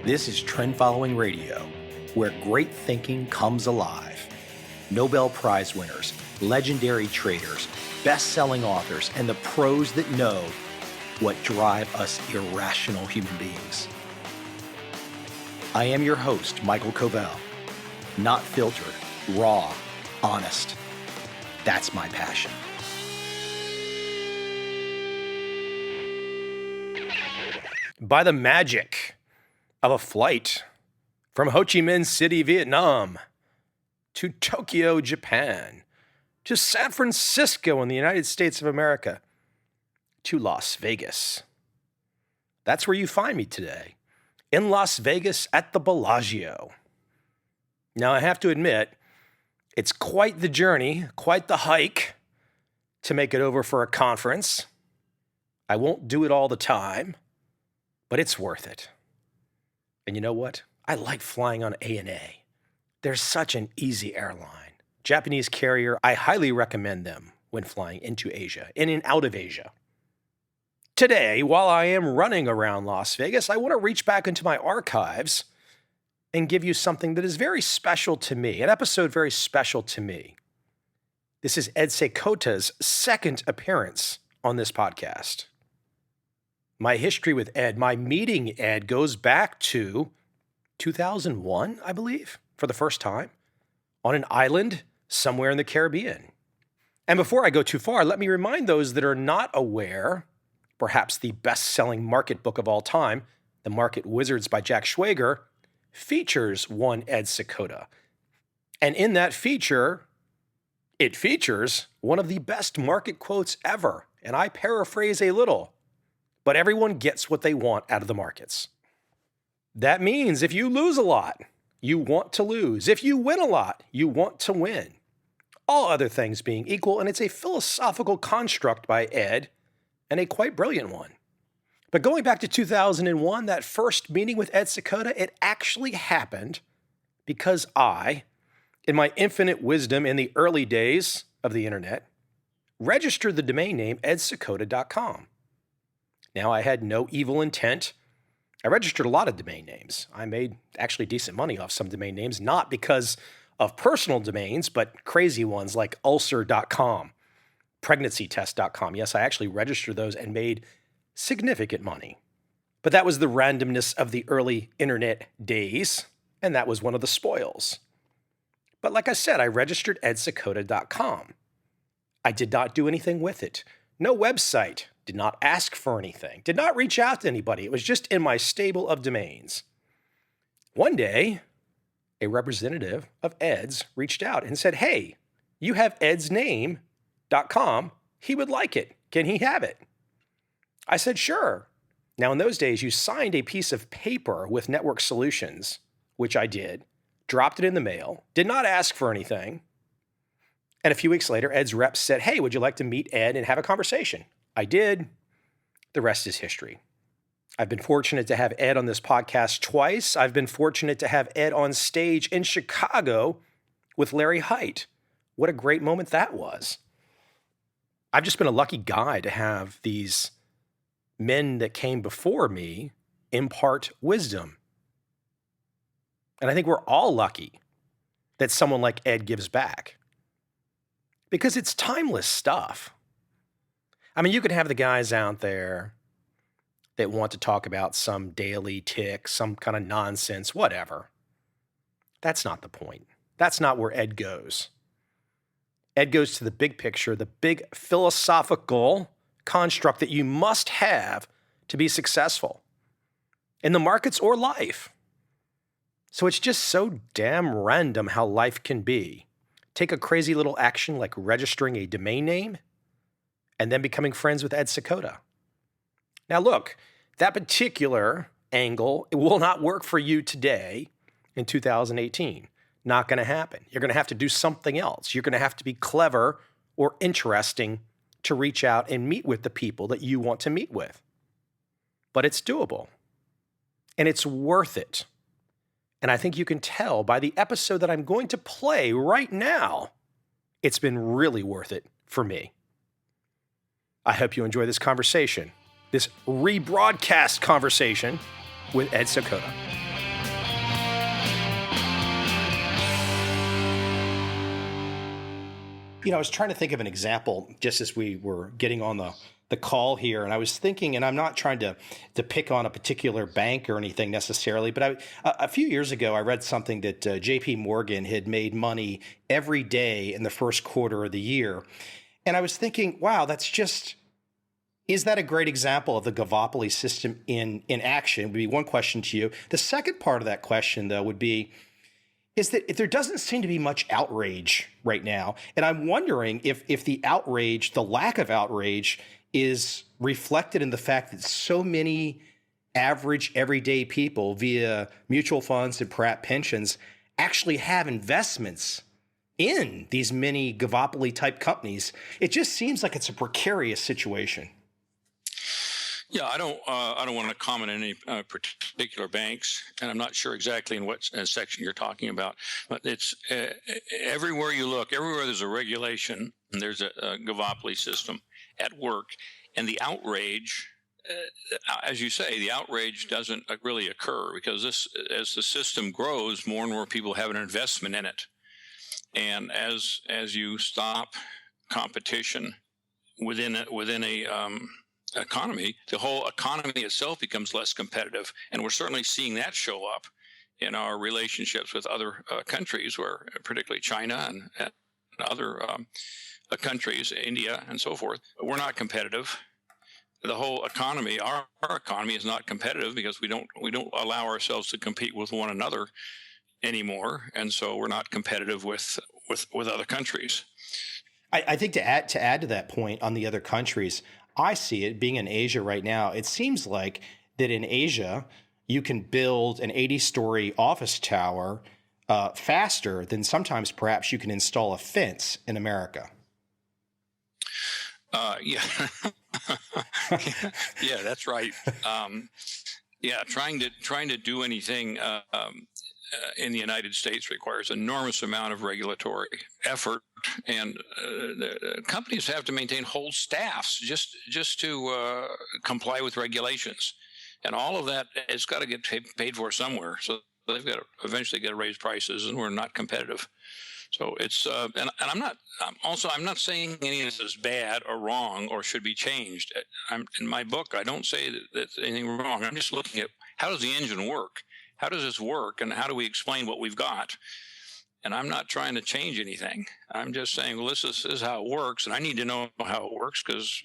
This is Trend Following Radio, where great thinking comes alive. Nobel Prize winners, legendary traders, best-selling authors, and the pros that know what drive us irrational human beings. I am your host, Michael Coveil. Not filtered, raw, honest. That's my passion. By the magic of a flight from Ho Chi Minh City, Vietnam, to Tokyo, Japan, to San Francisco in the United States of America, to Las Vegas. That's where you find me today, in Las Vegas at the Bellagio. Now, I have to admit, it's quite the journey, quite the hike to make it over for a conference. I won't do it all the time, but it's worth it. And you know what? I like flying on ANA. They're such an easy airline. Japanese carrier, I highly recommend them when flying into Asia and in out of Asia. Today, while I am running around Las Vegas, I want to reach back into my archives and give you something that is very special to me, an episode very special to me. This is Ed Sekota's second appearance on this podcast. My history with Ed, my meeting Ed, goes back to 2001, I believe, for the first time, on an island somewhere in the Caribbean. And before I go too far, let me remind those that are not aware, perhaps the best-selling market book of all time, The Market Wizards by Jack Schwager, features one Ed Sekota. And in that feature, it features one of the best market quotes ever. And I paraphrase a little, but everyone gets what they want out of the markets. That means if you lose a lot, you want to lose. If you win a lot, you want to win. All other things being equal, and it's a philosophical construct by Ed, and a quite brilliant one. But going back to 2001, that first meeting with Ed Sekota, it actually happened because I, in my infinite wisdom in the early days of the internet, registered the domain name edsekota.com. Now, I had no evil intent. I registered a lot of domain names. I made actually decent money off some domain names, not because of personal domains, but crazy ones like ulcer.com, pregnancytest.com. Yes, I actually registered those and made significant money. But that was the randomness of the early internet days, and that was one of the spoils. But like I said, I registered edsekota.com. I did not do anything with it. No website. Did not ask for anything. Did not reach out to anybody. It was just in my stable of domains. One day, a representative of Ed's reached out and said, "Hey, you have edsname.com. He would like it. Can he have it?" I said, "Sure." Now, in those days, you signed a piece of paper with Network Solutions, which I did, dropped it in the mail, did not ask for anything. And a few weeks later, Ed's rep said, "Hey, would you like to meet Ed and have a conversation?" I did. The rest is history. I've been fortunate to have Ed on this podcast twice. I've been fortunate to have Ed on stage in Chicago with Larry Hite. What a great moment that was. I've just been a lucky guy to have these men that came before me impart wisdom. And I think we're all lucky that someone like Ed gives back, because it's timeless stuff. I mean, you could have the guys out there that want to talk about some daily tick, some kind of nonsense, whatever. That's not the point. That's not where Ed goes. Ed goes to the big picture, the big philosophical construct that you must have to be successful in the markets or life. So it's just so damn random how life can be. Take a crazy little action like registering a domain name and then becoming friends with Ed Sekota. Now look, that particular angle, it will not work for you today in 2018. Not going to happen. You're going to have to do something else. You're going to have to be clever or interesting to reach out and meet with the people that you want to meet with. But it's doable. And it's worth it. And I think you can tell by the episode that I'm going to play right now, it's been really worth it for me. I hope you enjoy this conversation, this rebroadcast conversation with Ed Sekota. I was trying to think of an example just as we were getting on the call here, and I was thinking, and I'm not trying to pick on a particular bank or anything necessarily, but a few years ago, I read something that J.P. Morgan had made money every day in the first quarter of the year. And I was thinking, wow, is that a great example of the Gavopoly system in action? Would be one question to you. The second part of that question, though, would be, is that if there doesn't seem to be much outrage right now, and I'm wondering if the outrage, the lack of outrage, is reflected in the fact that so many average everyday people via mutual funds and perhaps pensions actually have investments in these many Gavopoly type companies. It just seems like it's a precarious situation. Yeah, I don't want to comment on any particular banks, and I'm not sure exactly in what section you're talking about. But it's everywhere you look, everywhere there's a regulation, and there's a Gavopoly system at work, and the outrage, as you say, the outrage doesn't really occur because as the system grows, more and more people have an investment in it, and as you stop competition within a economy, the whole economy itself becomes less competitive. And we're certainly seeing that show up in our relationships with other countries, where particularly China and other countries, India and so forth, we're not competitive. The whole economy, our economy is not competitive because we don't allow ourselves to compete with one another anymore. And so we're not competitive with other countries. I think to add to that point on the other countries, I see it being in Asia right now. It seems like that in Asia, you can build an 80-story office tower faster than sometimes perhaps you can install a fence in America. Yeah, yeah, that's right. Trying to do anything in the United States requires enormous amount of regulatory effort, and the companies have to maintain whole staffs just to comply with regulations, and all of that has got to get paid for somewhere. So they've got to eventually get to raise prices, and we're not competitive. So it's and I'm not saying any of this is bad or wrong or should be changed. In my book, I don't say that there's anything wrong. I'm just looking at how does the engine work. How does this work, and how do we explain what we've got? And I'm not trying to change anything. I'm just saying, well, this is how it works, and I need to know how it works because,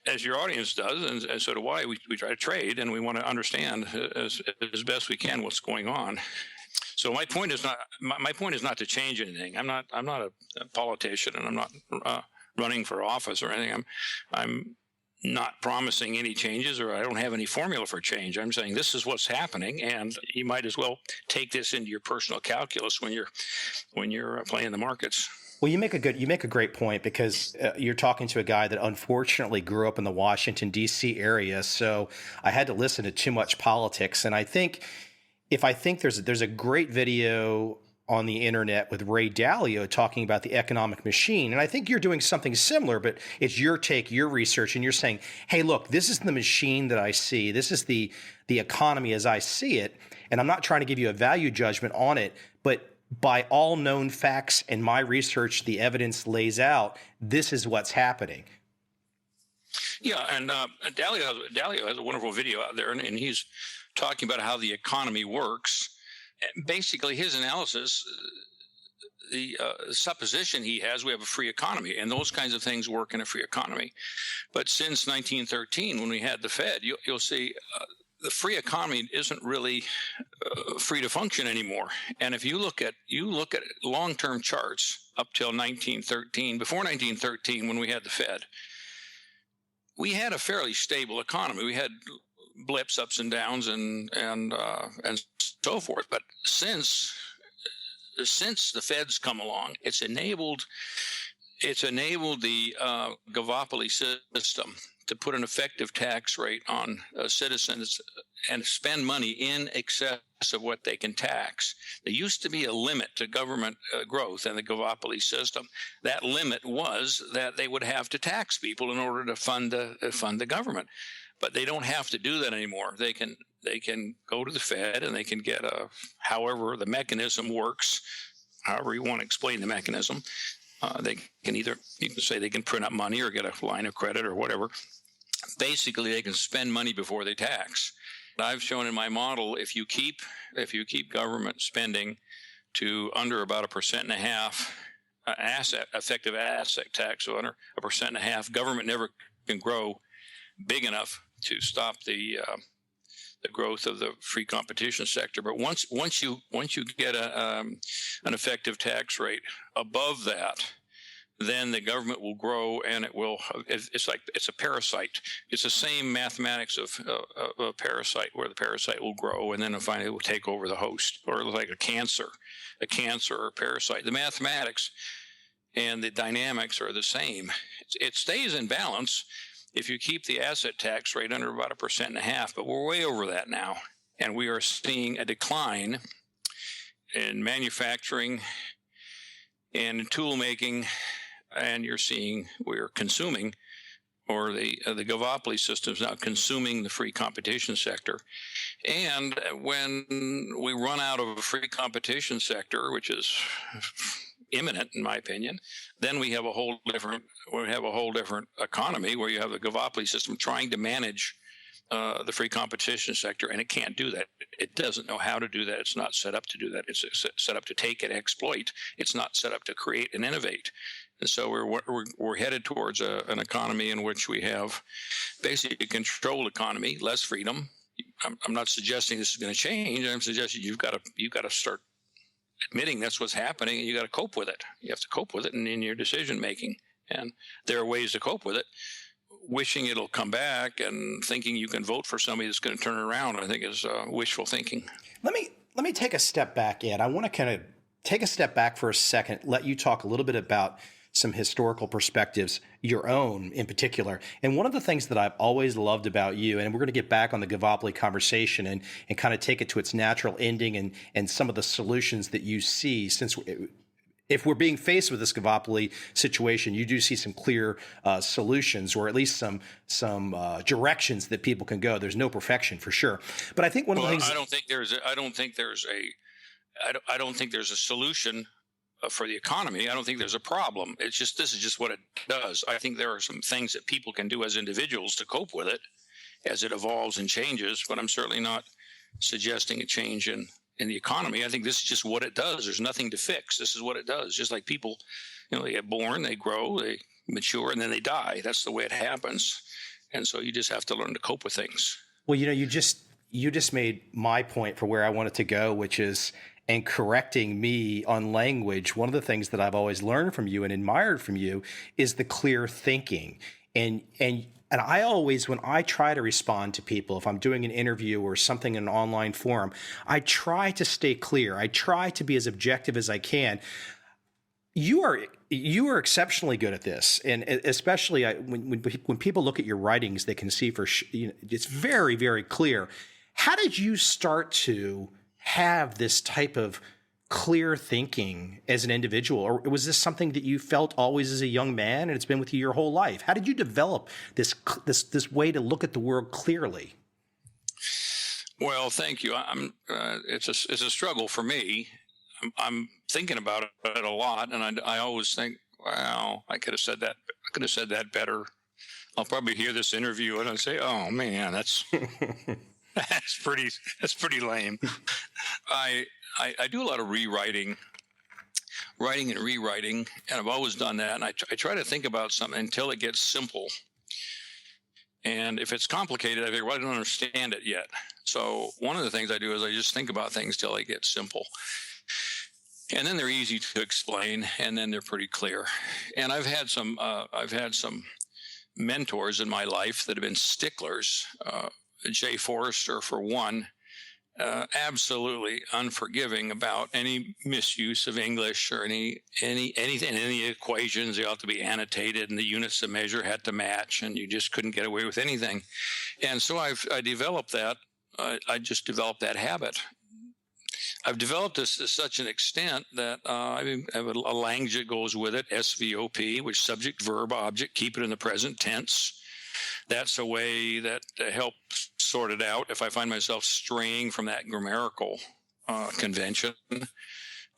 as your audience does, and so do I, we try to trade, and we want to understand as best we can what's going on. So my point is not to change anything. I'm not a politician, and I'm not running for office or anything. I'm not promising any changes, or I don't have any formula for change. I'm saying this is what's happening, and you might as well take this into your personal calculus when you're playing the markets. Well, you make a great point because you're talking to a guy that unfortunately grew up in the Washington, D.C. area, so I had to listen to too much politics. And I think there's a great video on the internet with Ray Dalio talking about the economic machine. And I think you're doing something similar, but it's your take, your research, and you're saying, hey, look, this is the machine that I see. This is the economy as I see it. And I'm not trying to give you a value judgment on it, but by all known facts and my research, the evidence lays out, this is what's happening. Yeah, and Dalio has a wonderful video out there, and he's talking about how the economy works. Basically, his analysis, the supposition he has, we have a free economy, and those kinds of things work in a free economy. But since 1913, when we had the Fed, you'll see the free economy isn't really free to function anymore. And if you look at long-term charts up till 1913, before 1913, when we had the Fed, we had a fairly stable economy. We had blips, ups and downs, and so forth. But since the Fed's come along, it's enabled the Gavopoly system to put an effective tax rate on citizens and spend money in excess of what they can tax. There used to be a limit to government growth in the Gavopoly system. That limit was that they would have to tax people in order to fund the government. But they don't have to do that anymore. They can go to the Fed and they can get however the mechanism works, however you want to explain the mechanism. They can either, you can say they can print up money or get a line of credit or whatever. Basically, they can spend money before they tax. I've shown in my model, if you keep government spending to under about 1.5% effective asset tax, so under 1.5%, government never can grow big enough to stop the growth of the free competition sector. But once you get an effective tax rate above that, then the government will grow, and it's like it's a parasite. It's the same mathematics of a parasite, where the parasite will grow and then finally it will take over the host, or like a cancer or a parasite. The mathematics and the dynamics are the same. It stays in balance if you keep the asset tax rate under about 1.5%, but we're way over that now. And we are seeing a decline in manufacturing and in tool making, and we're consuming, or the Gavopoly system is now consuming the free competition sector. And when we run out of a free competition sector, which is imminent in my opinion, then we have a whole different economy, where you have the Gavopoly system trying to manage the free competition sector, and it can't do that. It doesn't know how to do that. It's not set up to do that. It's set up to take and exploit. It's not set up to create and innovate. And so we're headed towards an economy in which we have basically a controlled economy, less freedom. I'm not suggesting this is going to change. I'm suggesting you've got to start admitting that's what's happening, and you got to cope with it. You have to cope with it in your decision making, and there are ways to cope with it. Wishing it'll come back and thinking you can vote for somebody that's going to turn it around, I think, is wishful thinking. Let me take a step back, Ed. I want to kind of take a step back for a second, let you talk a little bit about some historical perspectives, your own in particular. And one of the things that I've always loved about you, and we're going to get back on the Gavopoly conversation and kind of take it to its natural ending and some of the solutions that you see, since if we're being faced with this Gavopoly situation, you do see some clear solutions, or at least some directions that people can go. There's no perfection for sure, but I think one of the things I don't think there's a solution for the economy. I don't think there's a problem. This is just what it does. I think there are some things that people can do as individuals to cope with it as it evolves and changes, but I'm certainly not suggesting a change in the economy. I think this is just what it does. There's nothing to fix. This is what it does. Just like people, they get born, they grow, they mature, and then they die. That's the way it happens. And so you just have to learn to cope with things. Well, you just made my point for where I wanted to go, which is, and correcting me on language. One of the things that I've always learned from you and admired from you is the clear thinking. And I always, when I try to respond to people, if I'm doing an interview or something in an online forum, I try to stay clear. I try to be as objective as I can. You are exceptionally good at this, and especially when people look at your writings, they can see it's very, very clear. How did you start to have this type of clear thinking as an individual, or was this something that you felt always as a young man, and it's been with you your whole life? How did you develop this way to look at the world clearly? Well, thank you. It's a struggle for me. I'm thinking about it a lot, and I always think, wow, I could have said that. I could have said that better. I'll probably hear this interview and I'll say, oh man, that's pretty lame. I do a lot of writing and rewriting, and I've always done that. And I try to think about something until it gets simple. And if it's complicated, I figure, well, I don't understand it yet. So one of the things I do is I just think about things till they get simple. And then they're easy to explain, and then they're pretty clear. And I've had some mentors in my life that have been sticklers. Jay Forrester, for one, absolutely unforgiving about any misuse of English or anything, any equations. They ought to be annotated, and the units of measure had to match, and you just couldn't get away with anything. And so I developed that. I just developed that habit. I've developed this to such an extent that I have a language that goes with it, SVOP, which subject, verb, object, keep it in the present tense. That's a way that helps sort it out if I find myself straying from that grammatical convention.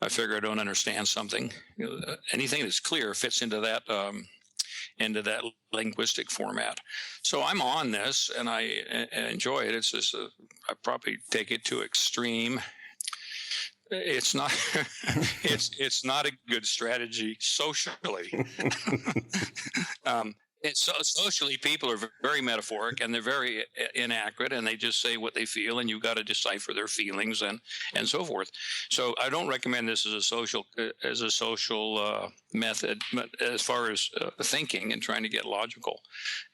I figure I don't understand something. Anything that's clear fits into that linguistic format. So I'm on this, and I enjoy it. It's just I probably take it to extreme. It's not it's not a good strategy socially. Socially, people are very metaphoric, and they're very inaccurate, and they just say what they feel, and you've got to decipher their feelings and so forth. So I don't recommend this as a social method, but as far as thinking and trying to get logical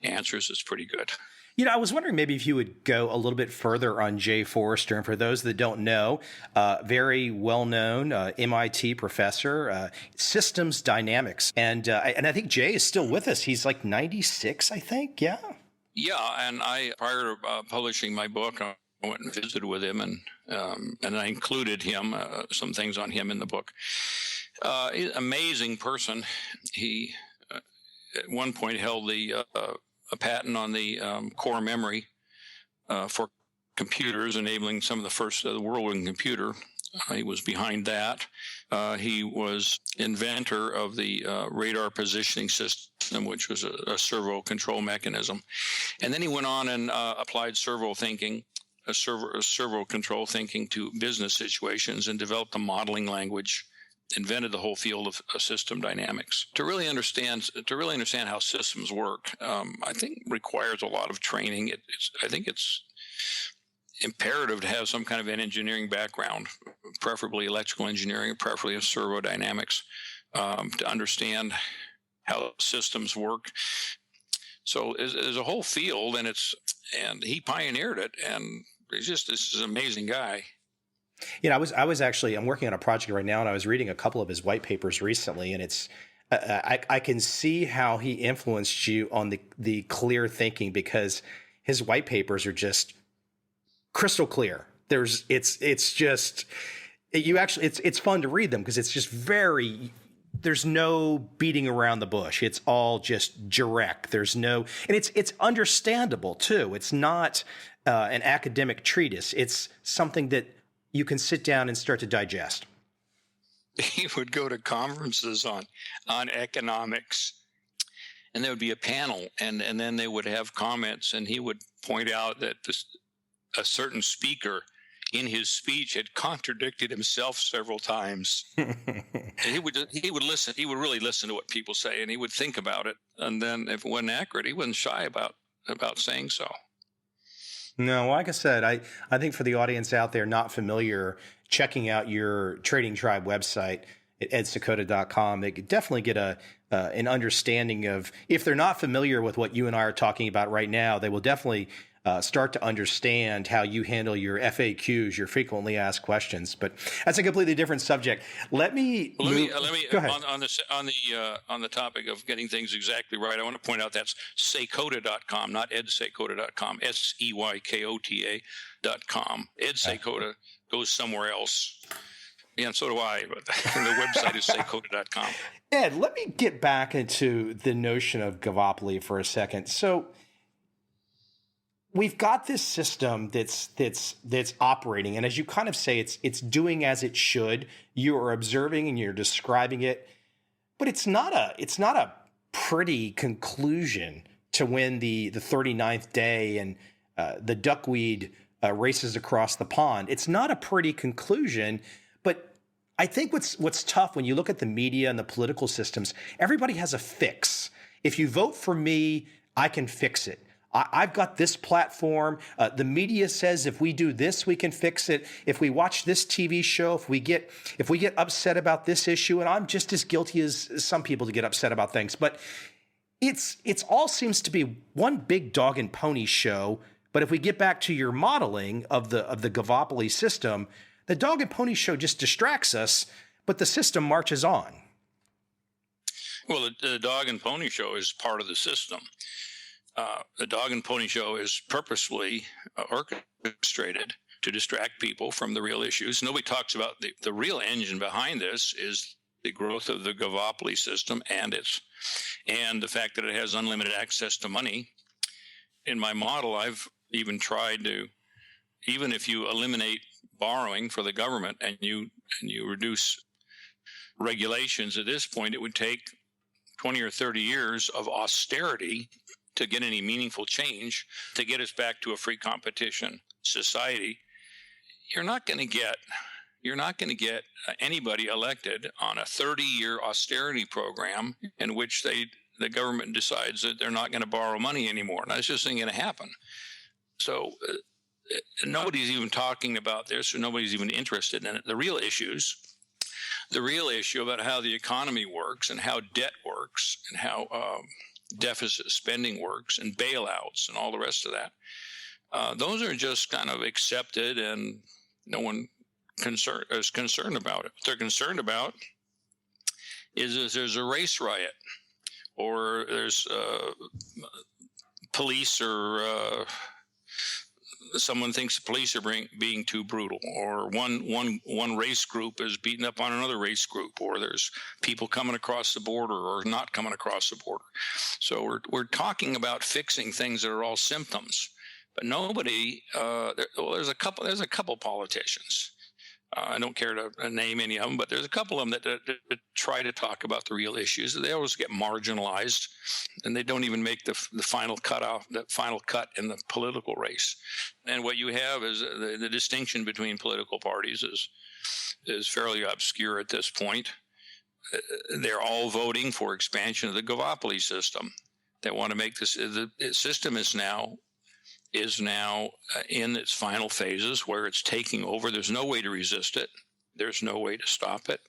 answers, it's pretty good. I was wondering maybe if you would go a little bit further on Jay Forrester. And for those that don't know, very well-known MIT professor, systems dynamics. And I think Jay is still with us. He's like 96, I think. Yeah. Yeah. And prior to publishing my book, I went and visited with him, and I included him, some things on him in the book. Amazing person. He, at one point, held a patent on the core memory for computers, enabling some of the first of the world in computer. He was behind that. He was inventor of the radar positioning system, which was a servo control mechanism. And then he went on and applied servo control thinking to business situations and developed a modeling language, invented the whole field of system dynamics. To really understand how systems work, I think requires a lot of training. I think it's imperative to have some kind of an engineering background, preferably electrical engineering, preferably servo dynamics, to understand how systems work. So there's a whole field, and he pioneered it, and this is an amazing guy. I'm working on a project right now, and I was reading a couple of his white papers recently, and it's I can see how he influenced you on the clear thinking, because his white papers are just crystal clear. It's fun to read them because it's just there's no beating around the bush. It's all just direct. And it's understandable too. It's not an academic treatise. It's something that you can sit down and start to digest. He would go to conferences on economics, and there would be a panel, and then they would have comments, and he would point out that a certain speaker in his speech had contradicted himself several times. And he would listen. He would really listen to what people say, and he would think about it. And then if it wasn't accurate, he wasn't shy about saying so. No, like I said, I think for the audience out there not familiar, checking out your Trading Tribe website at edsakota.com, they could definitely get an understanding of, if they're not familiar with what you and I are talking about right now, they will definitely start to understand how you handle your FAQs, your frequently asked questions. But that's a completely different subject. Let me go ahead. On the topic of getting things exactly right, I want to point out that's Sakota.com, not edsakota.com, SEYKOTA.com. Edsakota goes somewhere else. Yeah, and so do I, but the website is Sakota.com. Ed, let me get back into the notion of Gavopoly for a second. So we've got this system that's operating, and as you kind of say, it's doing as it should. You are observing and you're describing it, but it's not a pretty conclusion to when the 39th day and the duckweed races across the pond. It's not a pretty conclusion, but I think what's tough when you look at the media and the political systems, everybody has a fix. If you vote for me, I can fix it. I've got this platform. The media says if we do this, we can fix it. If we watch this TV show, if we get upset about this issue, and I'm just as guilty as some people to get upset about things, but it's all seems to be one big dog and pony show. But if we get back to your modeling of the Gavopoly system, the dog and pony show just distracts us, but the system marches on. Well, the dog and pony show is part of the system. The dog and pony show is purposefully orchestrated to distract people from the real issues. Nobody talks about the real engine behind this is the growth of the Gavopoly system and the fact that it has unlimited access to money. In my model, I've even tried to, even if you eliminate borrowing for the government and you reduce regulations at this point, it would take 20 or 30 years of austerity to get any meaningful change to get us back to a free competition society. You're not going to get anybody elected on a 30-year austerity program in which the government decides that they're not going to borrow money anymore. That's just not going to happen. So nobody's even talking about this, or nobody's even interested in it. The real issue about how the economy works and how debt works and how deficit spending works and bailouts and all the rest of that, those are just kind of accepted, and no one is concerned about it. What they're concerned about is there's a race riot, or there's police, or someone thinks the police are being too brutal, or one race group is beating up on another race group, or there's people coming across the border or not coming across the border. So we're talking about fixing things that are all symptoms, but nobody. There's a couple politicians. I don't care to name any of them, but there's a couple of them that try to talk about the real issues. They always get marginalized, and they don't even make the final cut in the political race. And what you have is the distinction between political parties is fairly obscure at this point. They're all voting for expansion of the duopoly system. They want to make this. The system is now in its final phases, where it's taking over. There's no way to resist it. There's no way to stop it.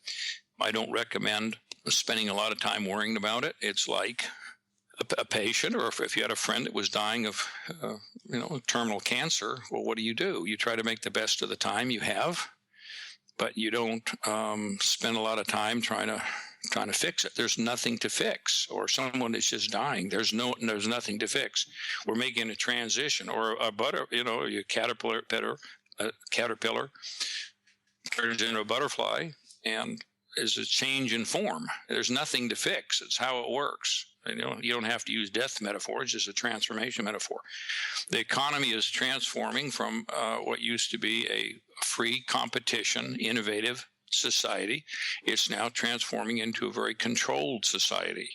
I don't recommend spending a lot of time worrying about it. It's like a patient, or if you had a friend that was dying of terminal cancer. Well, what do? You try to make the best of the time you have, but you don't spend a lot of time trying to fix it. There's nothing to fix. Or someone is just dying. There's nothing to fix. We're making a transition, or a caterpillar turns into a butterfly and is a change in form. There's nothing to fix. It's how it works. You don't have to use death metaphors. It's a transformation metaphor. The economy is transforming from what used to be a free competition, innovative society. It's now transforming into a very controlled society.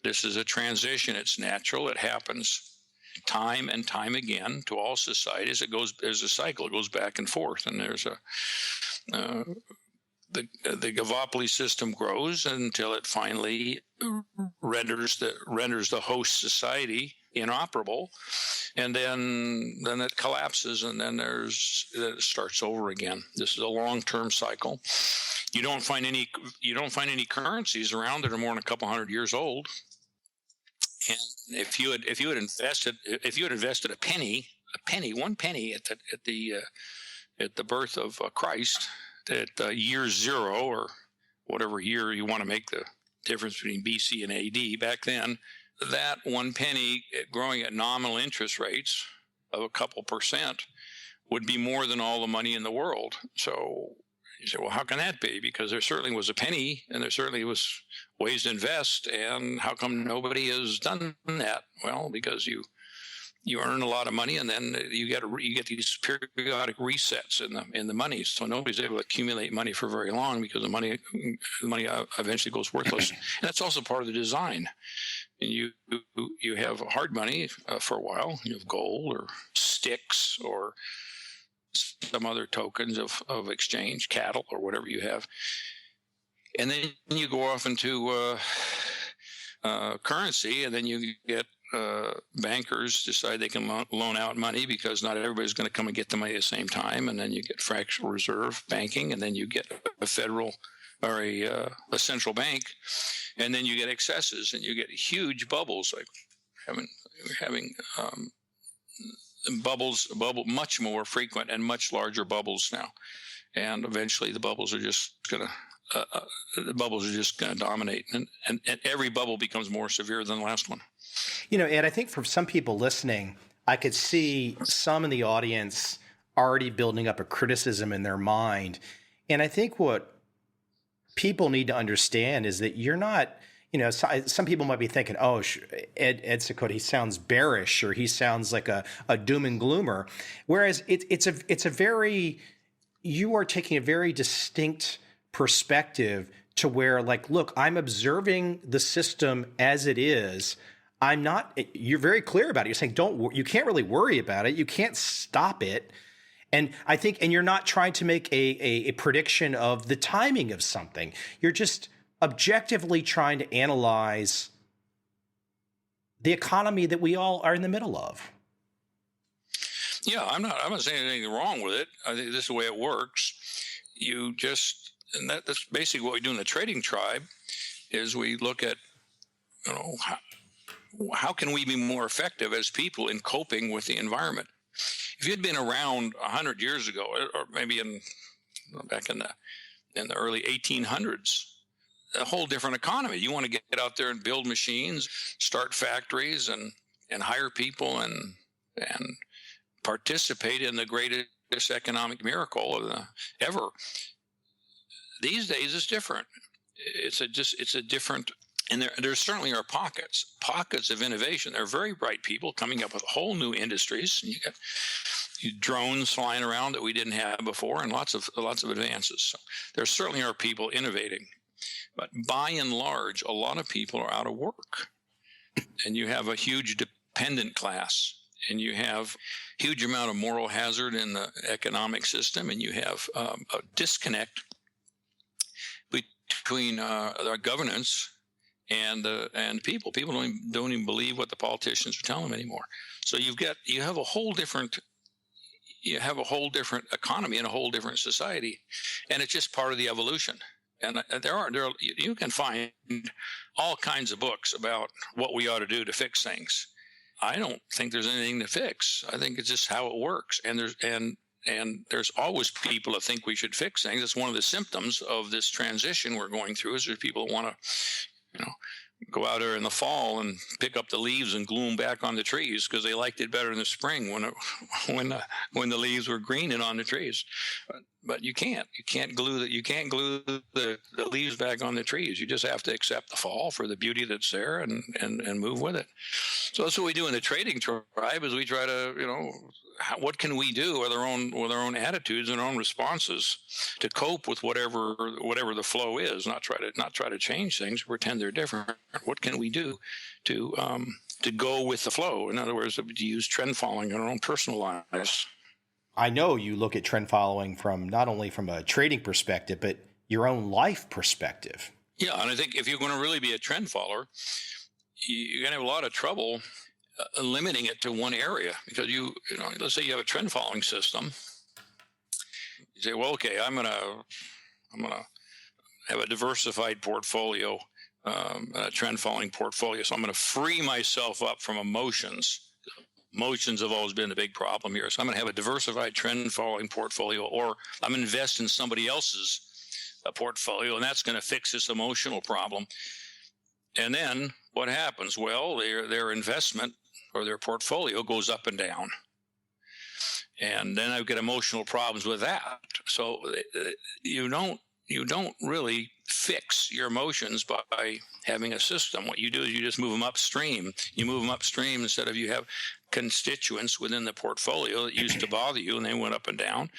This is a transition. It's natural. It happens time and time again to all societies. There's a cycle. It goes back and forth, and there's the duopoly system grows until it finally renders the host society inoperable, and then it collapses, and then it starts over again. This is a long-term cycle. You don't find any currencies around that are more than a couple hundred years old. And if you had invested one penny at the birth of Christ, at year zero, or whatever year you want to make the difference between BC and AD back then, that one penny growing at nominal interest rates of a couple percent would be more than all the money in the world. So you say, well, how can that be? Because there certainly was a penny, and there certainly was ways to invest, and how come nobody has done that? Well, because you earn a lot of money, and then you get these periodic resets in the money. So nobody's able to accumulate money for very long, because the money eventually goes worthless. And that's also part of the design. And you have hard money for a while. You have gold or sticks or some other tokens of exchange, cattle or whatever you have. And then you go off into currency, and then you get bankers decide they can loan out money, because not everybody's going to come and get the money at the same time. And then you get fractional reserve banking, and then you get a federal or a central bank, and then you get excesses, and you get huge bubbles, like having bubbles much more frequent and much larger bubbles now. And eventually the bubbles are just going to dominate, and every bubble becomes more severe than the last one. Ed, I think for some people listening, I could see some in the audience already building up a criticism in their mind. And I think what people need to understand is that you're not, some people might be thinking, oh, Ed Seykota, he sounds bearish, or he sounds like a doom and gloomer. Whereas you are taking a very distinct perspective to where, like, look, I'm observing the system as it is. I'm not, you're very clear about it. You're saying, you can't really worry about it. You can't stop it. And I think, and you're not trying to make a prediction of the timing of something. You're just objectively trying to analyze the economy that we all are in the middle of. Yeah, I'm not saying anything wrong with it. I think this is the way it works. That's basically what we do in the trading tribe, is we look at, how can we be more effective as people in coping with the environment? If you'd been around 100 years ago, or maybe back in the early 1800s, a whole different economy. You want to get out there and build machines, start factories, and hire people and participate in the greatest economic miracle ever. These days it's different. It's a different, and there certainly are pockets of innovation. There are very bright people coming up with whole new industries. And you got drones flying around that we didn't have before, and lots of advances. So there certainly are people innovating, but by and large, a lot of people are out of work, and you have a huge dependent class, and you have a huge amount of moral hazard in the economic system, and you have a disconnect between our governance and people. People don't even believe what the politicians are telling them anymore. So you have a whole different economy and a whole different society, and it's just part of the evolution. And you can find all kinds of books about what we ought to do to fix things. I don't think there's anything to fix. I think it's just how it works. And there's always people that think we should fix things. It's one of the symptoms of this transition we're going through, is there's people that want to, go out there in the fall and pick up the leaves and glue them back on the trees because they liked it better in the spring when the leaves were green and on the trees. But you can't glue the leaves back on the trees. You just have to accept the fall for the beauty that's there and move with it. So that's what we do in the trading tribe, is we try to, what can we do with our own attitudes and our own responses to cope with whatever the flow is, not try to change things, pretend they're different. What can we do to go with the flow? In other words, to use trend following in our own personal lives. I know you look at trend following from not only from a trading perspective, but your own life perspective. Yeah, and I think if you're going to really be a trend follower, you're going to have a lot of trouble limiting it to one area, because let's say you have a trend following system. You say, well, okay, I'm gonna have a diversified portfolio, a trend following portfolio. So I'm going to free myself up from emotions. Emotions have always been the big problem here. So I'm going to have a diversified trend following portfolio, or I'm going to invest in somebody else's portfolio, and that's going to fix this emotional problem. And then what happens? Well, their investment or their portfolio goes up and down. And then I've got emotional problems with that. So you don't really fix your emotions by having a system. What you do is you just move them upstream. You move them upstream instead of, you have constituents within the portfolio that used to bother you and they went up and down.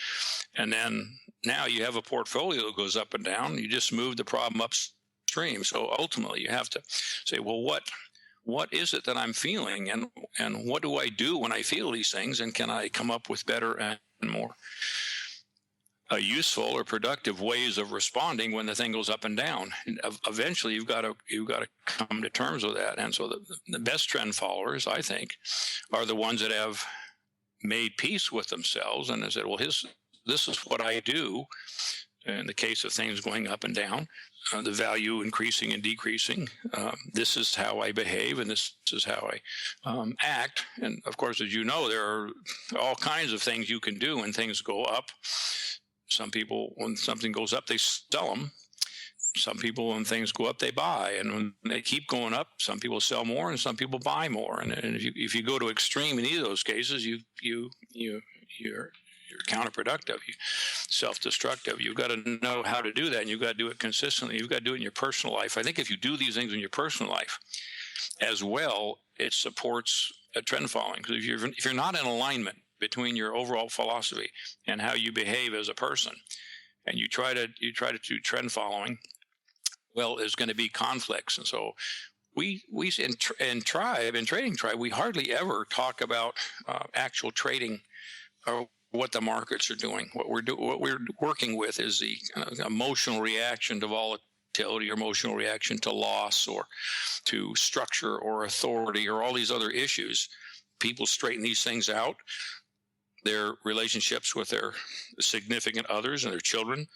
And then now you have a portfolio that goes up and down. You just move the problem upstream. So ultimately you have to say, well, what is it that I'm feeling, and what do I do when I feel these things, and can I come up with better and more useful or productive ways of responding when the thing goes up and down? And eventually you've got to come to terms with that. And so the best trend followers, I think, are the ones that have made peace with themselves and have said, well, this is what I do in the case of things going up and down. The value increasing and decreasing. This is how I behave, and this is how I act. And of course, as you know, there are all kinds of things you can do when things go up. Some people, when something goes up, they sell them. Some people, when things go up, they buy. And when they keep going up, some people sell more and some people buy more. And if you go to extreme in either of those cases, you're counterproductive, self-destructive. You've got to know how to do that, and you've got to do it consistently. You've got to do it in your personal life. I think if you do these things in your personal life as well, it supports a trend following. Because if you're not in alignment between your overall philosophy and how you behave as a person, and you try to do trend following, well, there's going to be conflicts. And so we in trading tribe, we hardly ever talk about actual trading or what the markets are doing. What we're working with is the emotional reaction to volatility, or emotional reaction to loss, or to structure or authority, or all these other issues. People straighten these things out. Their relationships with their significant others and their children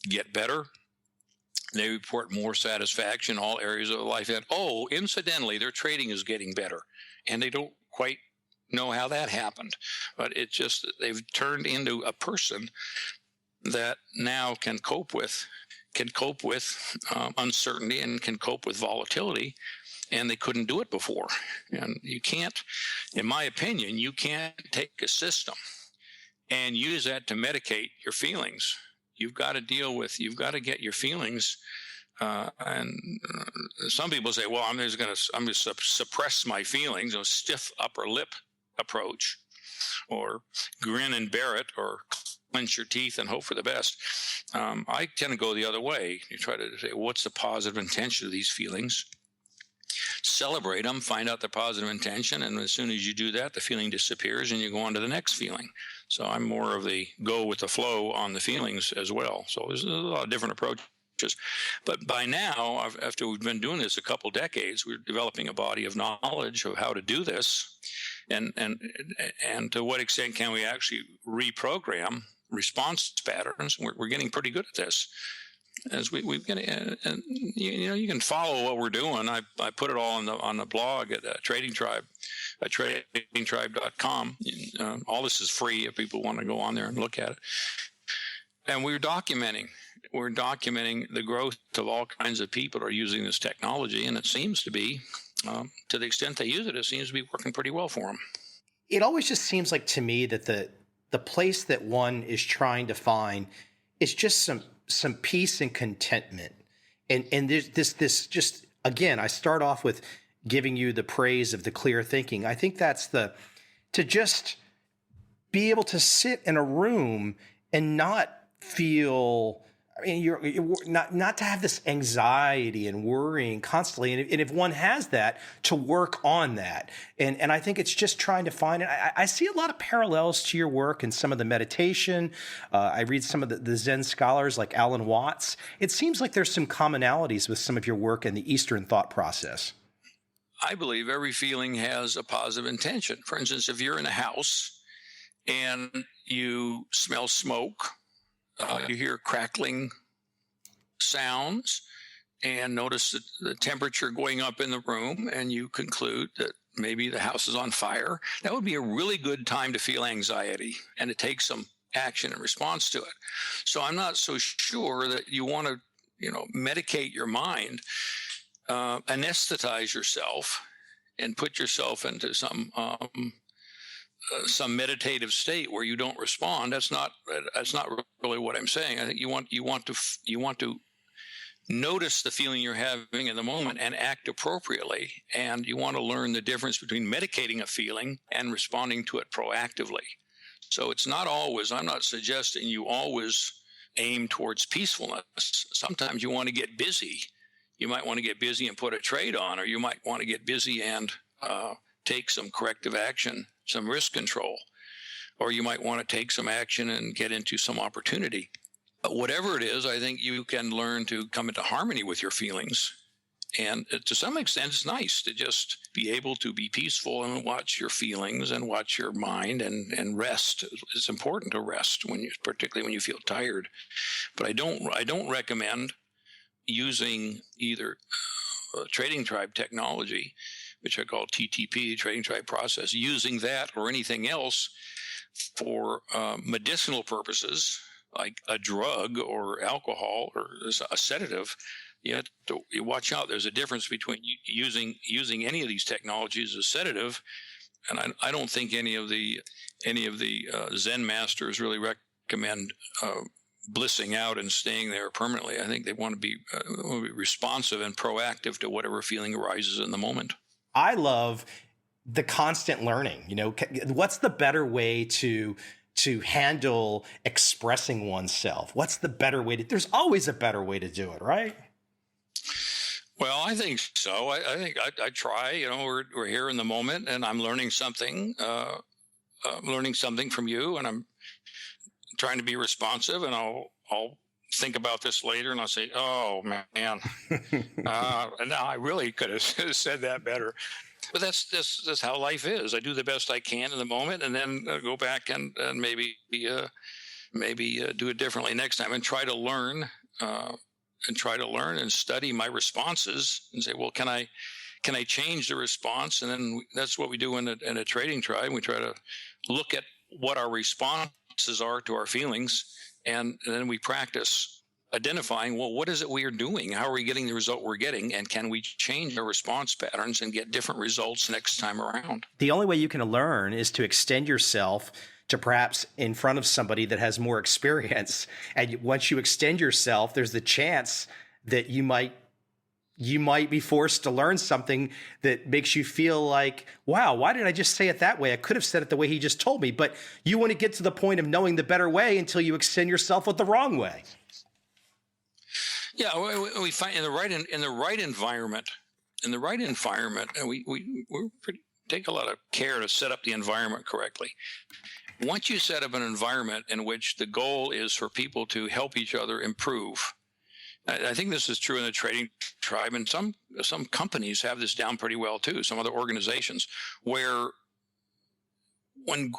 get better. They report more satisfaction in all areas of life. And incidentally, their trading is getting better, and they don't quite know how that happened, but it's just that they've turned into a person that now can cope with uncertainty, and can cope with volatility, and they couldn't do it before. And you can't, in my opinion, you can't take a system and use that to medicate your feelings. You've got to get your feelings. Some people say, well, I'm just going to suppress my feelings, a stiff upper lip approach, or grin and bear it, or clench your teeth and hope for the best. I tend to go the other way. You try to say, what's the positive intention of these feelings? Celebrate them, find out the positive intention, and as soon as you do that, the feeling disappears and you go on to the next feeling. So I'm more of the go with the flow on the feelings as well. So there's a lot of different approaches. But by now, after we've been doing this a couple decades, we're developing a body of knowledge of how to do this, and to what extent can we actually reprogram response patterns. We're getting pretty good at this. As we've got, and you can follow what we're doing. I put it all on the blog at Trading Tribe, at tradingtribe.com. All this is free if people want to go on there and look at it. And we're documenting the growth of all kinds of people who are using this technology, and it seems to be, to the extent they use it, it seems to be working pretty well for them. It always just seems like to me that the place that one is trying to find is just some peace and contentment. And there's this just, again, I start off with giving you the praise of the clear thinking. I think that's to just be able to sit in a room and not feel, I mean, you're not to have this anxiety and worrying constantly. And if one has that, to work on that. And I think it's just trying to find it. I see a lot of parallels to your work and some of the meditation. I read some of the Zen scholars like Alan Watts. It seems like there's some commonalities with some of your work in the Eastern thought process. I believe every feeling has a positive intention. For instance, if you're in a house and you smell smoke, you hear crackling sounds, and notice the temperature going up in the room, and you conclude that maybe the house is on fire, that would be a really good time to feel anxiety and to take some action in response to it. So I'm not so sure that you want to, medicate your mind, anesthetize yourself, and put yourself into some meditative state where you don't respond. That's not really what I'm saying. I think you want to notice the feeling you're having in the moment and act appropriately. And you want to learn the difference between medicating a feeling and responding to it proactively. So it's not always, I'm not suggesting you always aim towards peacefulness. Sometimes you want to get busy. You might want to get busy and put a trade on, or you might want to get busy and take some corrective action, some risk control, or you might want to take some action and get into some opportunity. But whatever it is, I think you can learn to come into harmony with your feelings. And to some extent, it's nice to just be able to be peaceful and watch your feelings and watch your mind and rest. It's important to rest particularly when you feel tired. But I don't recommend using either Trading Tribe technology, which I call TTP, Trading Tribe process, using that or anything else for medicinal purposes, like a drug or alcohol or a sedative. You have to watch out. There's a difference between using any of these technologies as a sedative, and I don't think any of the Zen masters really recommend blissing out and staying there permanently. I think they want to be responsive and proactive to whatever feeling arises in the moment. I love the constant learning. What's the better way to handle expressing oneself? What's the better way there's always a better way to do it, right? Well, I think so. I think I try. We're here in the moment, and I'm learning something. Learning something from you, and I'm trying to be responsive. And I'll think about this later, and I'll say, "Oh man, and now I really could have said that better." But that's how life is. I do the best I can in the moment, and then go back and maybe do it differently next time, and try to learn. And study my responses and say, well, can I change the response? And then that's what we do in a trading tribe. We try to look at what our responses are to our feelings, and then we practice identifying, well, what is it we are doing? How are we getting the result we're getting? And can we change our response patterns and get different results next time around? The only way you can learn is to extend yourself to perhaps in front of somebody that has more experience. And once you extend yourself, there's the chance that you might be forced to learn something that makes you feel like, wow, why did I just say it that way? I could have said it the way he just told me. But you want to get to the point of knowing the better way until you extend yourself with the wrong way. Yeah, we find in the right environment, and we take a lot of care to set up the environment correctly. Once you set up an environment in which the goal is for people to help each other improve, I think this is true in the trading tribe, and some companies have this down pretty well too, some other organizations, where when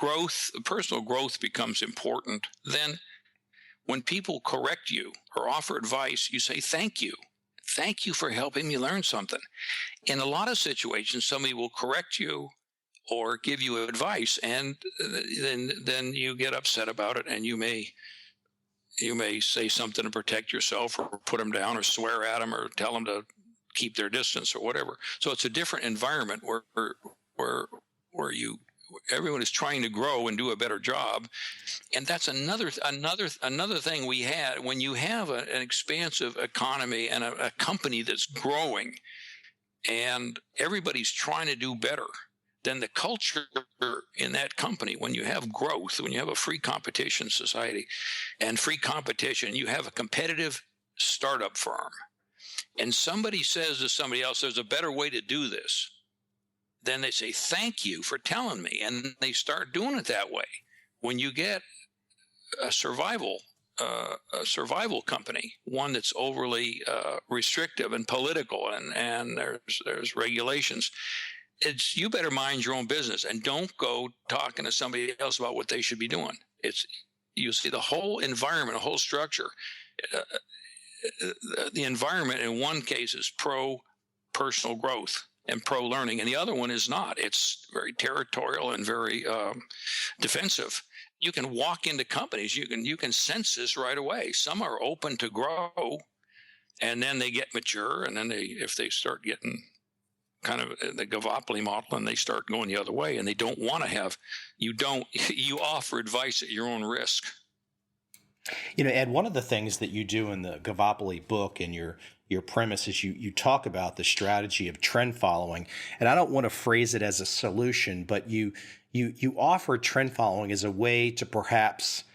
personal growth becomes important, then when people correct you or offer advice, you say, thank you. Thank you for helping me learn something. In a lot of situations, somebody will correct you or give you advice, and then you get upset about it, and you may say something to protect yourself, or put them down, or swear at them, or tell them to keep their distance, or whatever. So it's a different environment where everyone is trying to grow and do a better job, and that's another thing we had. When you have an expansive economy and a company that's growing, and everybody's trying to do better, then the culture in that company, when you have growth, when you have a free competition society and free competition, you have a competitive startup firm, and somebody says to somebody else, there's a better way to do this, then they say, thank you for telling me, and they start doing it that way. When you get a survival company, one that's overly restrictive and political, and there's regulations, you better mind your own business and don't go talking to somebody else about what they should be doing. You see the whole environment, the whole structure. The environment in one case is pro personal growth and pro learning, and the other one is not. It's very territorial and very defensive. You can walk into companies, you can sense this right away. Some are open to grow, and then they get mature, and then if they start getting kind of the Gavopoly model, and they start going the other way, and they don't want to have, you offer advice at your own risk. Ed, one of the things that you do in the Gavopoly book and your premise is you talk about the strategy of trend following. And I don't want to phrase it as a solution, but you offer trend following as a way to perhaps,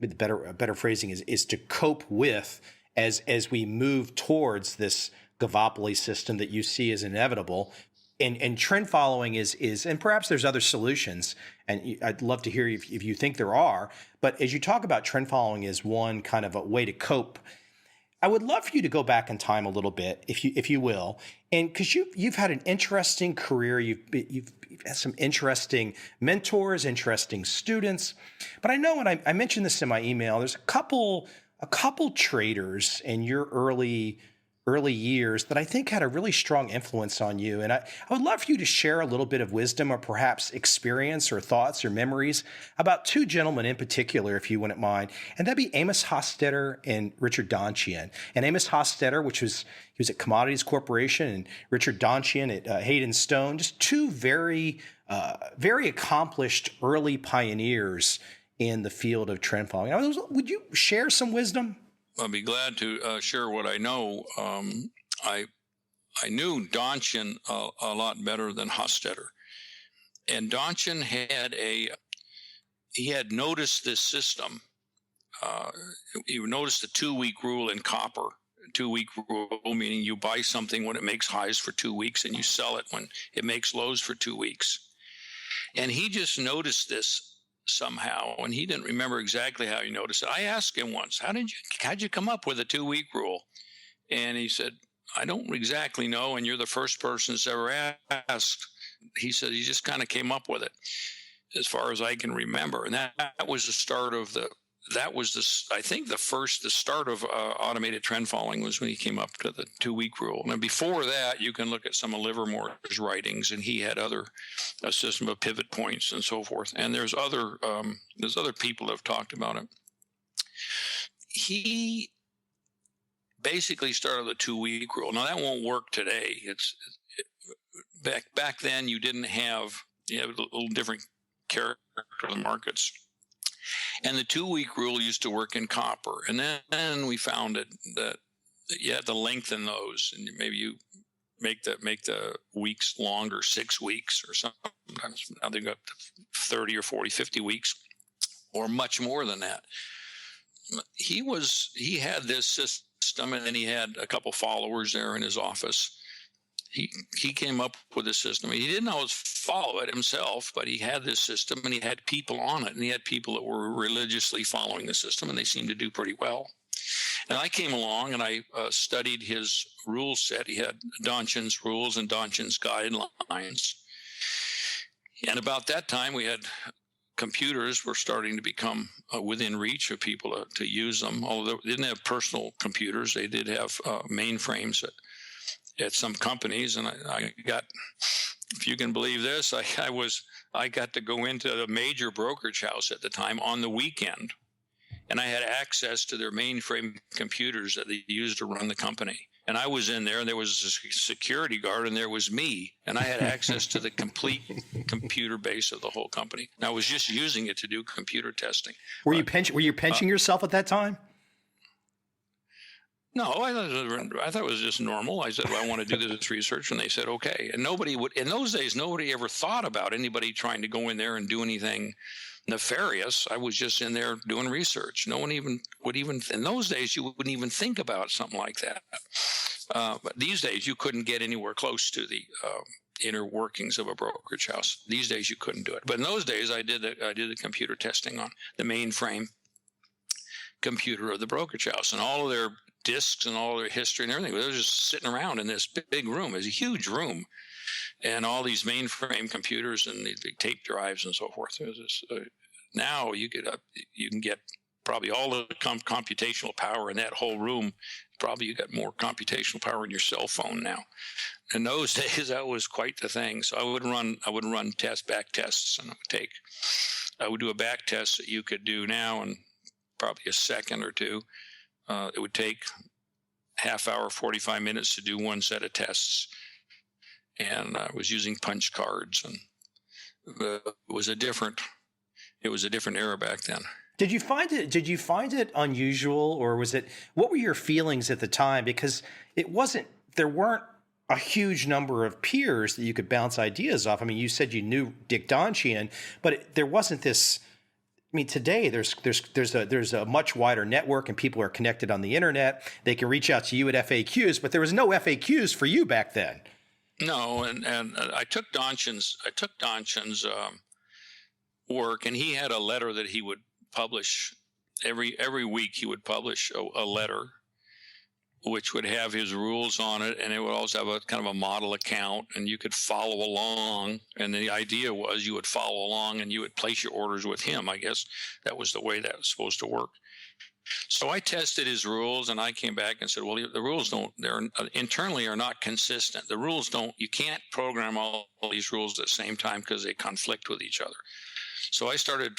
a better phrasing is to cope with as we move towards this Gavopoly system that you see as inevitable. And trend following is, and perhaps there's other solutions, and I'd love to hear if you think there are, but as you talk about trend following as one kind of a way to cope, I would love for you to go back in time a little bit, if you will, and because you've had an interesting career, you've had some interesting mentors, interesting students, but I know, and I mentioned this in my email, there's a couple traders in your early years that I think had a really strong influence on you. And I would love for you to share a little bit of wisdom or perhaps experience or thoughts or memories about two gentlemen in particular, if you wouldn't mind. And that'd be Amos Hofstadter and Richard Donchian. And Amos Hofstadter, he was at Commodities Corporation, and Richard Donchian at Hayden Stone, just two very accomplished early pioneers in the field of trend following. Would you share some wisdom? I'll be glad to share what I know. I knew Donchian a lot better than Hofstadter, and Donchian had noticed this system. He noticed the 2-week rule in copper 2-week rule, meaning you buy something when it makes highs for 2 weeks and you sell it when it makes lows for 2 weeks. And he just noticed this somehow, and he didn't remember exactly how he noticed it. I asked him once, how'd you come up with a 2-week rule? And he said, I don't exactly know, and you're the first person that's ever asked. He said he just kind of came up with it, as far as I can remember. And that was the start of the start of automated trend following was when he came up to the 2-week rule. And before that, you can look at some of Livermore's writings, and he had a system of pivot points and so forth. And there's other people that have talked about it. He basically started the 2-week rule. Now that won't work today. Back then you didn't have, you had a little different character of the markets. And the 2-week rule used to work in copper. And then we found that you had to lengthen those, and maybe you make the weeks longer, 6 weeks or sometimes now they got 30 or 40, 50 weeks or much more than that. He had this system, and then he had a couple followers there in his office. He came up with a system. He didn't always follow it himself, but he had this system, and he had people on it, and he had people that were religiously following the system, and they seemed to do pretty well. And I came along, and I studied his rule set. He had Donchin's rules and Donchin's guidelines. And about that time, we had computers were starting to become within reach of people to use them. Although they didn't have personal computers, they did have mainframes at some companies. And I got, if you can believe this, I got to go into the major brokerage house at the time on the weekend, and I had access to their mainframe computers that they used to run the company. And I was in there, and there was a security guard, and there was me, and I had access to the complete computer base of the whole company. And I was just using it to do computer testing. Were you pinching yourself at that time? No, I thought it was just normal. I said, well, I want to do this research, and they said, okay. And nobody would, in those days, nobody ever thought about anybody trying to go in there and do anything nefarious. I was just in there doing research. No one even would even, in those days, you wouldn't even think about something like that. But these days, you couldn't get anywhere close to the inner workings of a brokerage house. These days, you couldn't do it. But in those days, I did the computer testing on the mainframe computer of the brokerage house, and all of their discs and all their history and everything. They were just sitting around in this big room. It was a huge room, and all these mainframe computers and the big tape drives and so forth. It was this, now you can get probably all the computational power in that whole room. Probably you got more computational power in your cell phone now. In those days, that was quite the thing. So I would run back tests, and I would do a back test that you could do now in probably a second or two. It would take half hour, 45 minutes to do one set of tests. And I was using punch cards, and it was a different era back then. Did you find it unusual, or what were your feelings at the time? Because there weren't a huge number of peers that you could bounce ideas off. I mean, you said you knew Dick Donchin, but there wasn't this. I mean, today there's a much wider network, and people are connected on the internet. They can reach out to you at FAQs, but there was no FAQs for you back then. No, and I took Donchin's work, and he had a letter that he would publish every week. He would publish a letter which would have his rules on it, and it would also have a kind of a model account, and you could follow along. And the idea was you would follow along, and you would place your orders with him. I guess that was the way that was supposed to work. So I tested his rules, and I came back and said, well, the rules internally are not consistent. The rules you can't program all these rules at the same time because they conflict with each other. So I started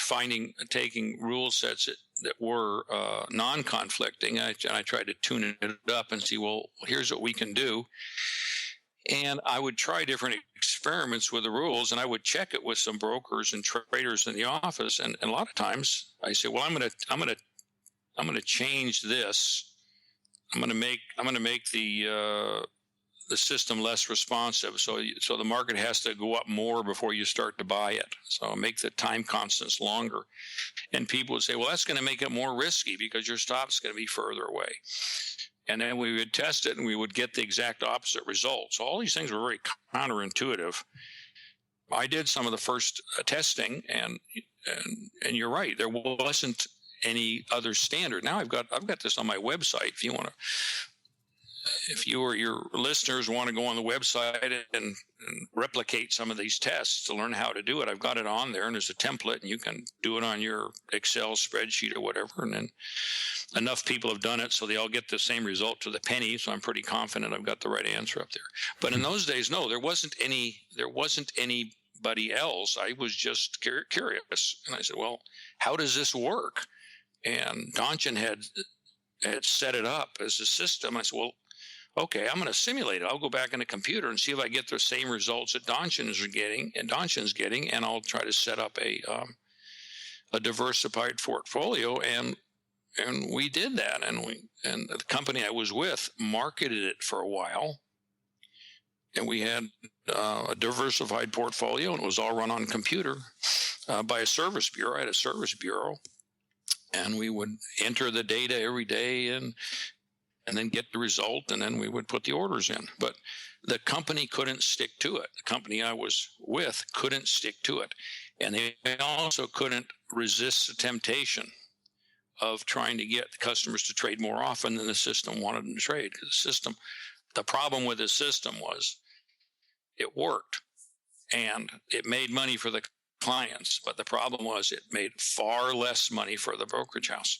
taking rule sets that were non-conflicting, and I tried to tune it up and see, well, here's what we can do. And I would try different experiments with the rules, and I would check it with some brokers and traders in the office. And a lot of times I say, well, I'm going to change this. I'm going to make the system less responsive. So the market has to go up more before you start to buy it. So make the time constants longer. And people would say, well, that's going to make it more risky because your stop's going to be further away. and then we would test it, and we would get the exact opposite result. So all these things were very counterintuitive. I did some of the first testing, and you're right, there wasn't any other standard. Now I've got this on my website. If you or your listeners want to go on the website and replicate some of these tests to learn how to do it, I've got it on there, and there's a template, and you can do it on your Excel spreadsheet or whatever. And then enough people have done it so they all get the same result to the penny. So I'm pretty confident I've got the right answer up there. But in those days, no, there wasn't anybody else. I was just curious, and I said, well, how does this work? And Donchen had set it up as a system. I said, well, okay, I'm going to simulate it. I'll go back in the computer and see if I get the same results that Donchen's getting, and I'll try to set up a diversified portfolio. And we did that, and the company I was with marketed it for a while, and we had a diversified portfolio, and it was all run on computer by a service bureau. I had a service bureau, and we would enter the data every day and then get the result, and then we would put the orders in. But the company couldn't stick to it. The company I was with couldn't stick to it. And they also couldn't resist the temptation of trying to get the customers to trade more often than the system wanted them to trade. The problem with the system was it worked, and it made money for the clients. But the problem was it made far less money for the brokerage house,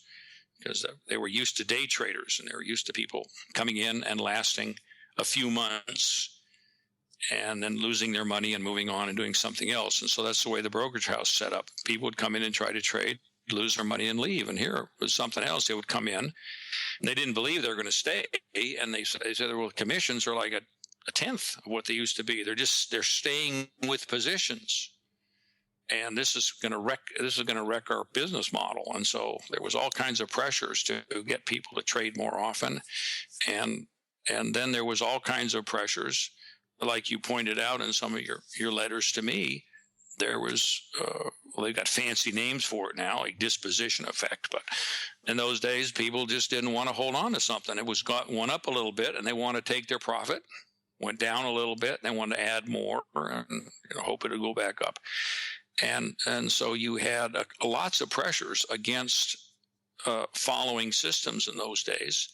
because they were used to day traders, and they were used to people coming in and lasting a few months and then losing their money and moving on and doing something else. And so that's the way the brokerage house set up. People would come in and try to trade, lose their money, and leave. And here was something else. They would come in, and they didn't believe they were going to stay. And they said, well, commissions are like a tenth of what they used to be. They're staying with positions. And this is going to wreck our business model. And so there was all kinds of pressures to get people to trade more often. And then there was all kinds of pressures, like you pointed out in some of your letters to me. There was, they've got fancy names for it now, like disposition effect. But in those days, people just didn't want to hold on to something. It went up a little bit, and they want to take their profit. Went down a little bit, and they wanted to add more and hope it would go back up. And so you had lots of pressures against following systems in those days.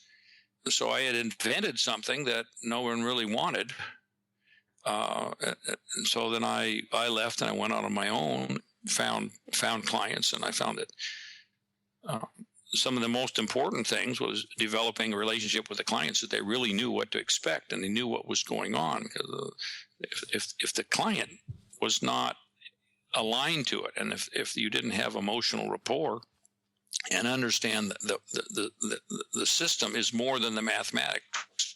So I had invented something that no one really wanted. And so then I left, and I went out on my own, found clients, and I found that some of the most important things was developing a relationship with the clients, that they really knew what to expect and they knew what was going on. Because if the client was not aligned to it, and if you didn't have emotional rapport and understand that the system is more than the mathematics.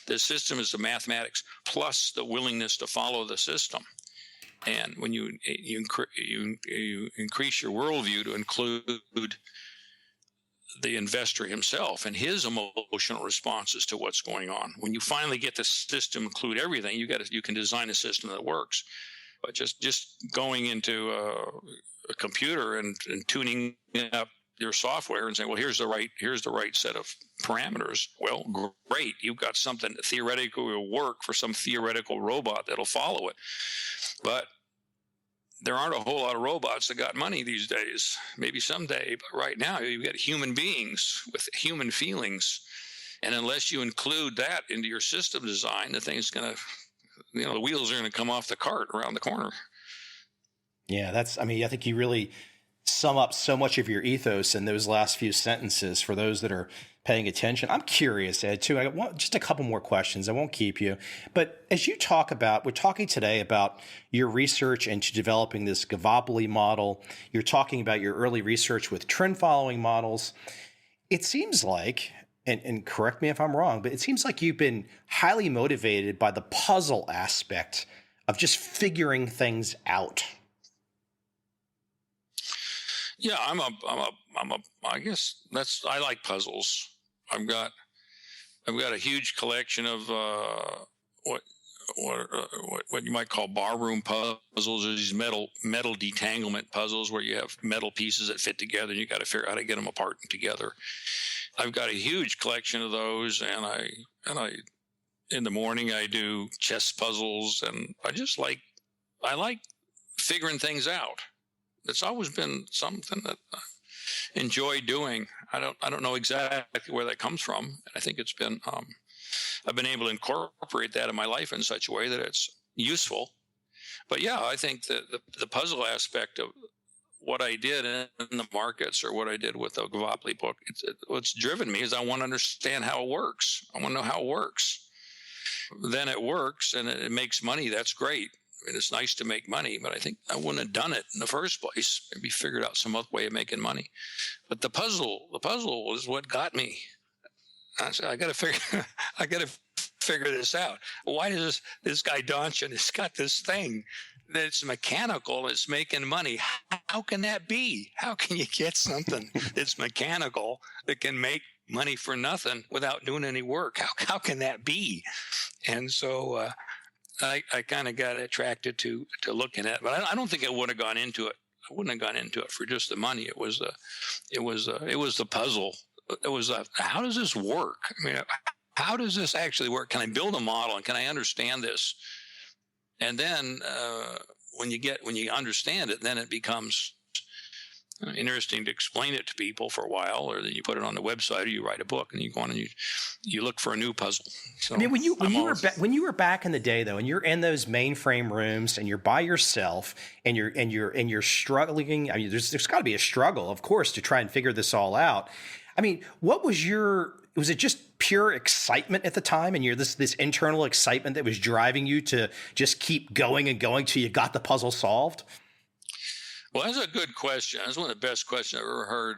The system is the mathematics plus the willingness to follow the system. And when you increase your worldview to include the investor himself and his emotional responses to what's going on, when you finally get the system to include everything, you can design a system that works. But just going into a computer and tuning up your software and saying, well, here's the right set of parameters. Well, great. You've got something that theoretically will work for some theoretical robot that'll follow it. But there aren't a whole lot of robots that got money these days. Maybe someday, but right now you've got human beings with human feelings. And unless you include that into your system design, the thing's going to, the wheels are going to come off the cart around the corner. Yeah, I think you really sum up so much of your ethos in those last few sentences for those that are paying attention. I'm curious, Ed, too. I want just a couple more questions. I won't keep you. But as you talk about, we're talking today about your research into developing this Gavopoli model. You're talking about your early research with trend following models. It seems like, and correct me if I'm wrong, but it seems like you've been highly motivated by the puzzle aspect of just figuring things out. Yeah, I guess I like puzzles. I've got a huge collection of what you might call barroom puzzles, or these metal detanglement puzzles where you have metal pieces that fit together and you got to figure out how to get them apart and together. I've got a huge collection of those, and I in the morning I do chess puzzles, and I like figuring things out. It's always been something that I enjoy doing. I don't know exactly where that comes from. I think it's been I've been able to incorporate that in my life in such a way that it's useful. But yeah, I think that the puzzle aspect of what I did in the markets, or what I did with the Gavopli book, what's driven me is I want to understand how it works. I want to know how it works. Then it works and it makes money. That's great. I mean, it's nice to make money, but I think I wouldn't have done it in the first place. Maybe figured out some other way of making money. But the puzzle is what got me. I said, I got to figure this out. Why does this guy Donchin has got this thing that's mechanical, it's making money? How can that be? How can you get something that's mechanical that can make money for nothing without doing any work? How can that be? And so I kind of got attracted to looking at it, but I don't think I would have gone into it. I wouldn't have gone into it for just the money. It was the puzzle. It was how does this work? I mean, how does this actually work? Can I build a model, and can I understand this? And then when you understand it, then it becomes interesting to explain it to people for a while, or then you put it on the website, or you write a book, and you go on and you look for a new puzzle. So I mean, when you were back in the day, though, and you're in those mainframe rooms and you're by yourself and you're struggling. I mean, there's got to be a struggle, of course, to try and figure this all out. I mean, was it just pure excitement at the time, and this internal excitement that was driving you to just keep going and going till you got the puzzle solved? Well, that's a good question. That's one of the best questions I've ever heard.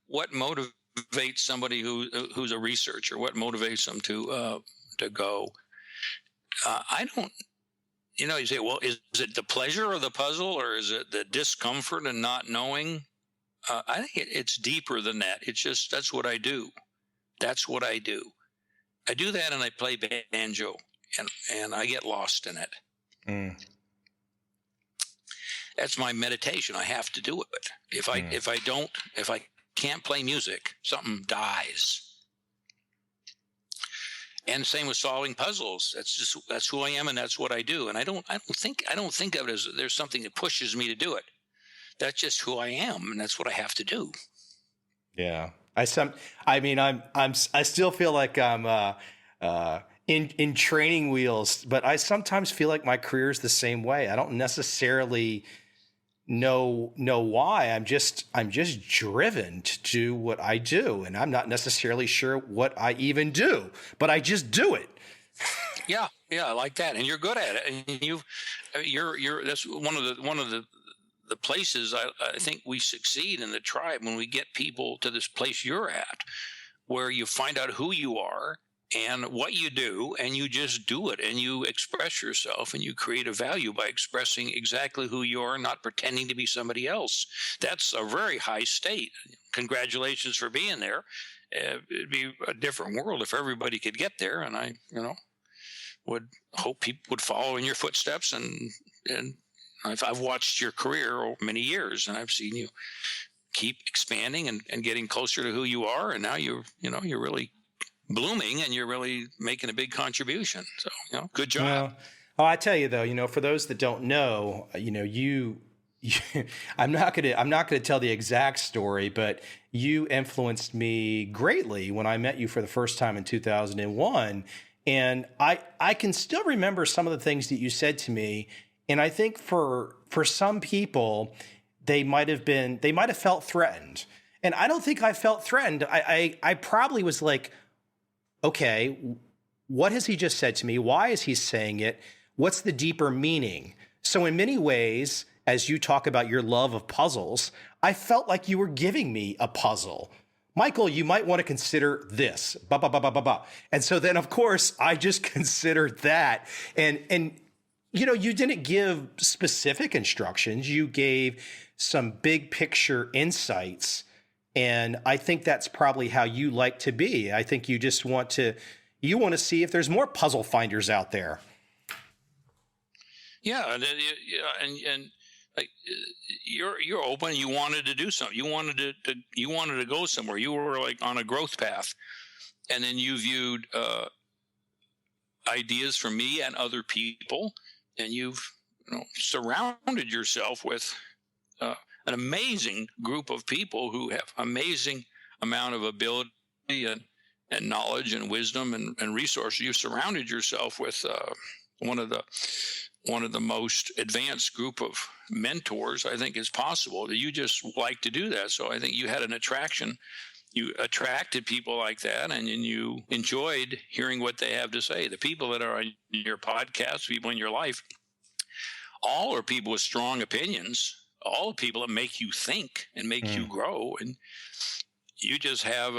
What motivates somebody who's a researcher? What motivates them to go? I don't. You say, well, is it the pleasure of the puzzle, or is it the discomfort and not knowing? I think it's deeper than that. It's just, that's what I do. That's what I do. I do that, and I play banjo, and I get lost in it. Mm. That's my meditation. I have to do it. If I can't play music, something dies. And same with solving puzzles. That's who I am, and that's what I do. And I don't think of it as there's something that pushes me to do it. That's just who I am, and that's what I have to do. Yeah, I still feel like I'm in training wheels, but I sometimes feel like my career is the same way. I don't necessarily know why. I'm just driven to do what I do, and I'm not necessarily sure what I even do, but I just do it. Yeah, I like that, and you're good at it, and you're that's one of the places I think we succeed in the tribe, when we get people to this place you're at, where you find out who you are and what you do, and you just do it, and you express yourself, and you create a value by expressing exactly who you are, not pretending to be somebody else. That's a very high state. Congratulations for being there. It'd be a different world if everybody could get there, and I would hope people would follow in your footsteps, and I've watched your career over many years, and I've seen you keep expanding and getting closer to who you are, and now you're really blooming, and you're really making a big contribution. So, good job. Well, I tell you though, for those that don't know, you I'm not gonna tell the exact story, but you influenced me greatly when I met you for the first time in 2001, and I can still remember some of the things that you said to me. And I think for some people, they might have felt threatened. And I don't think I felt threatened. I probably was like, okay, what has he just said to me? Why is he saying it? What's the deeper meaning? So in many ways, as you talk about your love of puzzles, I felt like you were giving me a puzzle. Michael, you might want to consider this. Ba, ba, ba, ba, ba, ba. And so then, of course, I just considered that. And you didn't give specific instructions. You gave some big picture insights. And I think that's probably how you like to be. I think you just want to see if there's more puzzle finders out there. Yeah. And like you're open. You wanted to do something. You wanted to go somewhere. You were like on a growth path, and then you viewed ideas from me and other people, and you've surrounded yourself with an amazing group of people who have amazing amount of ability and knowledge and wisdom and resources. You've surrounded yourself with one of the most advanced group of mentors I think is possible. You just like to do that. So I think you had an attraction. You attracted people like that, and then you enjoyed hearing what they have to say. The people that are on your podcast, people in your life, all are people with strong opinions, all people that make you think and make you grow. And you just have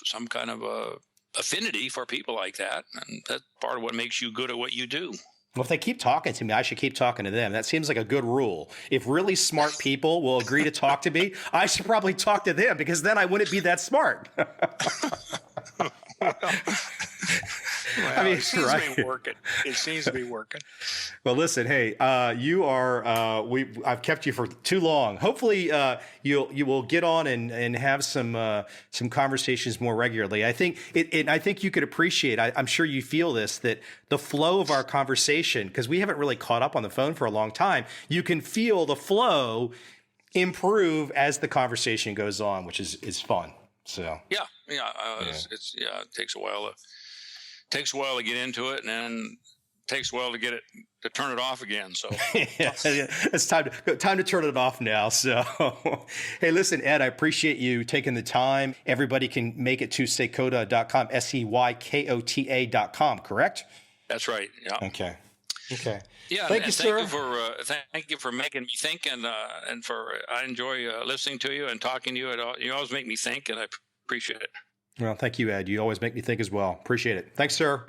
some kind of a affinity for people like that. And that's part of what makes you good at what you do. Well, if they keep talking to me, I should keep talking to them. That seems like a good rule. If really smart people will agree to talk to me, I should probably talk to them, because then I wouldn't be that smart. Well, I mean, it seems to be working. It seems to be working. Well, listen, hey, you are. I've kept you for too long. Hopefully, you will get on and have some conversations more regularly. I think I think you could appreciate. I'm sure you feel this, that the flow of our conversation, because we haven't really caught up on the phone for a long time. You can feel the flow improve as the conversation goes on, which is fun. So yeah. It takes a while to get into it, and then it takes a while to turn it off again. So it's time to turn it off now. So, hey, listen, Ed, I appreciate you taking the time. Everybody can make it to Seykota.com, SEYKOTA.com, correct? That's right. Yeah. Okay. Yeah. Thank you, sir. Thank you for making me think, and I enjoy listening to you and talking to you. You always make me think, and I appreciate it. Well, thank you, Ed. You always make me think as well. Appreciate it. Thanks, sir.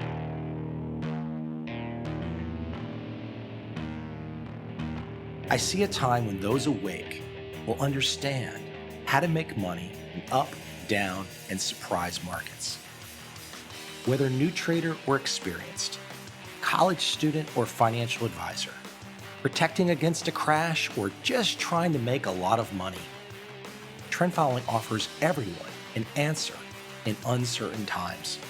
I see a time when those awake will understand how to make money in up, down, and surprise markets. Whether new trader or experienced, college student or financial advisor, protecting against a crash or just trying to make a lot of money, trend following offers everyone an answer in uncertain times.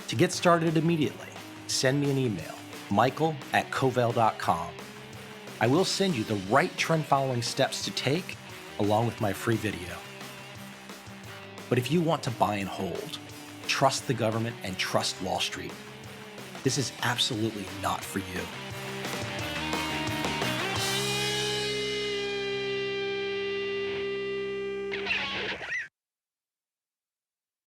To get started immediately, send me an email, michael@covel.com. I will send you the right trend following steps to take along with my free video. But if you want to buy and hold, trust the government and trust Wall Street, this is absolutely not for you.